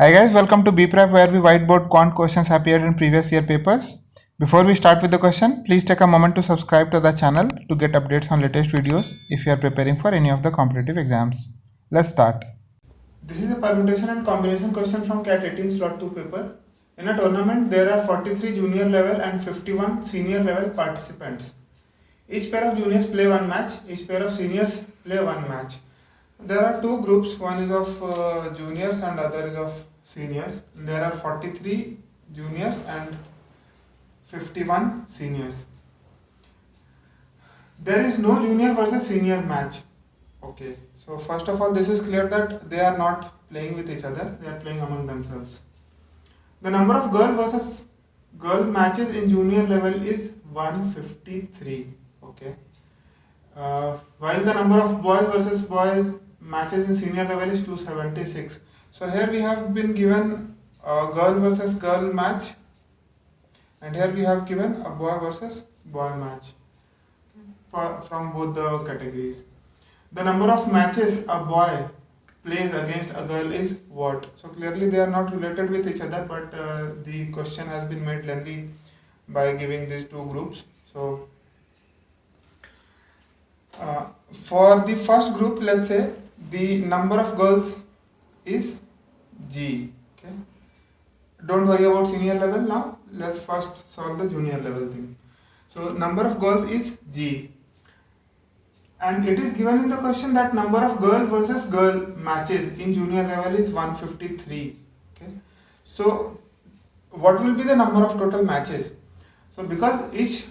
Hi guys, welcome to BPrep where we whiteboard quant questions appeared in previous year papers. Before we start with the question, please take a moment to subscribe to the channel to get updates on latest videos if you are preparing for any of the competitive exams. Let's start. This is a permutation and combination question from CAT 18 slot 2 paper. In a tournament, there are 43 junior level and 51 senior level participants. Each pair of juniors play one match, each pair of seniors play one match. There are two groups, one is of juniors and other is of seniors. There are 43 juniors and 51 seniors. There is no junior versus senior match. Okay, so first of all, this is clear that they are not playing with each other, they are playing among themselves. The number of girl versus girl matches in junior level is 153. Okay. While the number of boys versus boys matches in senior level is 276. So here we have been given a girl versus girl match, and here we have given a boy versus boy match from both the categories. The number of matches a boy plays against a girl is what? So clearly they are not related with each other, but the question has been made lengthy by giving these two groups. So for the first group, let's say the number of girls is G. Okay. Don't worry about senior level now. Let's first solve the junior level thing. So number of girls is G. And it is given in the question that number of girl versus girl matches in junior level is 153. Okay. So what will be the number of total matches? So because each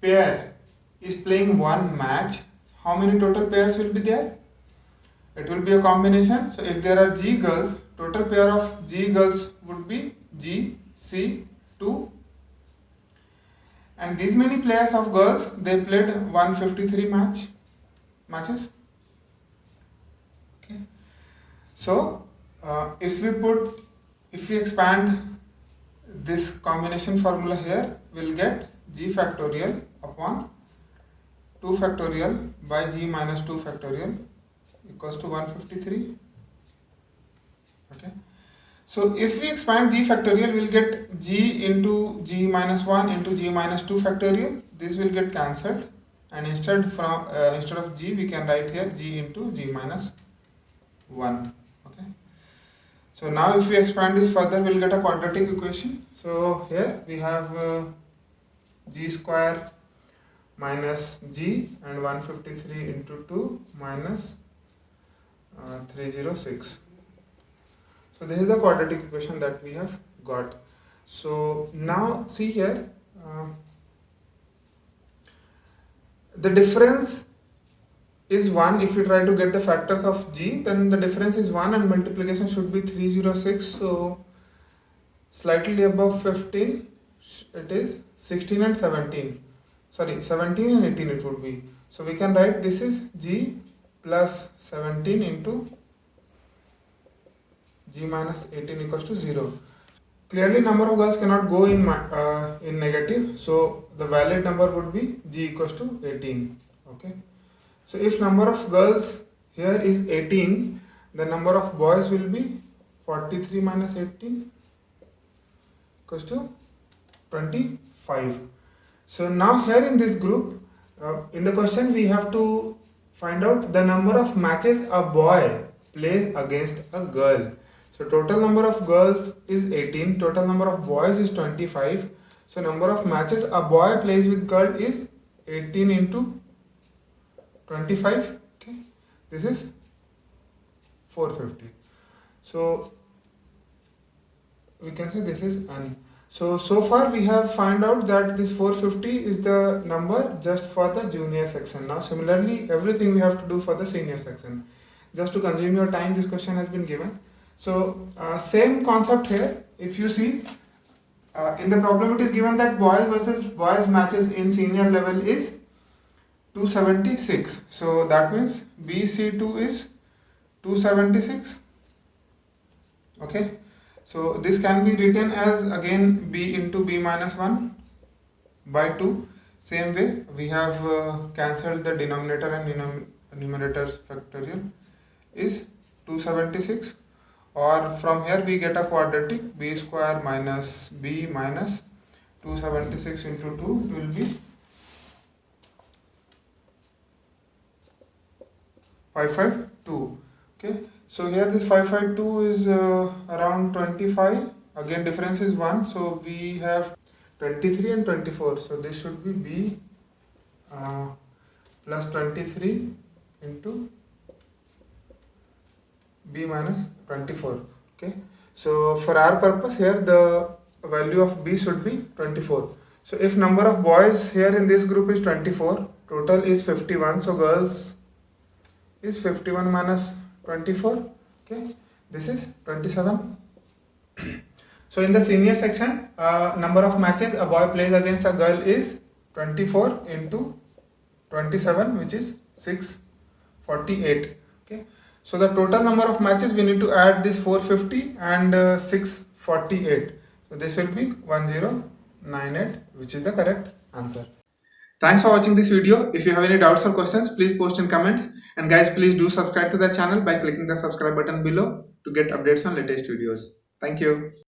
pair is playing one match, how many total pairs will be there? It will be a combination. So if there are G girls, total pair of G girls would be G, C, 2. And these many players of girls, they played 153 matches. Okay. So if we expand this combination formula here, we'll get G factorial upon 2 factorial by G minus 2 factorial equals to 153. Okay. So if we expand G factorial, we'll get G into G minus 1 into G minus 2 factorial. This will get cancelled, and instead of G we can write here G into G minus 1. Okay. So now if we expand this further, we'll get a quadratic equation. So here we have G square minus G and 153 into 2 minus 306. So this is the quadratic equation that we have got. So now see here, the difference is 1. If you try to get the factors of G, then the difference is 1 and multiplication should be 306. So slightly above 15, it is 16 and 17. Sorry, 17 and 18 it would be. So we can write this is G plus 17 into G minus 18 equals to 0. Clearly number of girls cannot go in negative, so the valid number would be G equals to 18. Okay. So if number of girls here is 18, the number of boys will be 43 minus 18 equals to 25. So now here in this group, in the question we have to find out the number of matches a boy plays against a girl. So total number of girls is 18, total number of boys is 25. So number of matches a boy plays with girl is 18 into 25. Okay, this is 450. So we can say this is n. So far we have found out that this 450 is the number just for the junior section. Now similarly everything we have to do for the senior section. Just to consume your time, this question has been given. So same concept here. If you see in the problem, it is given that boys versus boys matches in senior level is 276. So that means BC2 is 276. Okay. So this can be written as again B into B minus 1 by 2. Same way we have cancelled the denominator and numerator's factorial is 276. or from here we get a quadratic, b square minus b minus 276 into 2, it will be 552. Okay, so here this 552 is around 25. Again difference is 1, so we have 23 and 24, so this should be b plus 23 into b minus 24. Okay, so for our purpose here the value of b should be 24. So if number of boys here in this group is 24, total is 51, so girls is 51 minus 24. Okay, this is 27. So in the senior section, number of matches a boy plays against a girl is 24 into 27, which is 648. Okay, so the total number of matches, we need to add this 450 and 648. So this will be 1098, which is the correct answer. Thanks for watching this video. If you have any doubts or questions, please post in comments. And guys, please do subscribe to the channel by clicking the subscribe button below to get updates on latest videos. Thank you.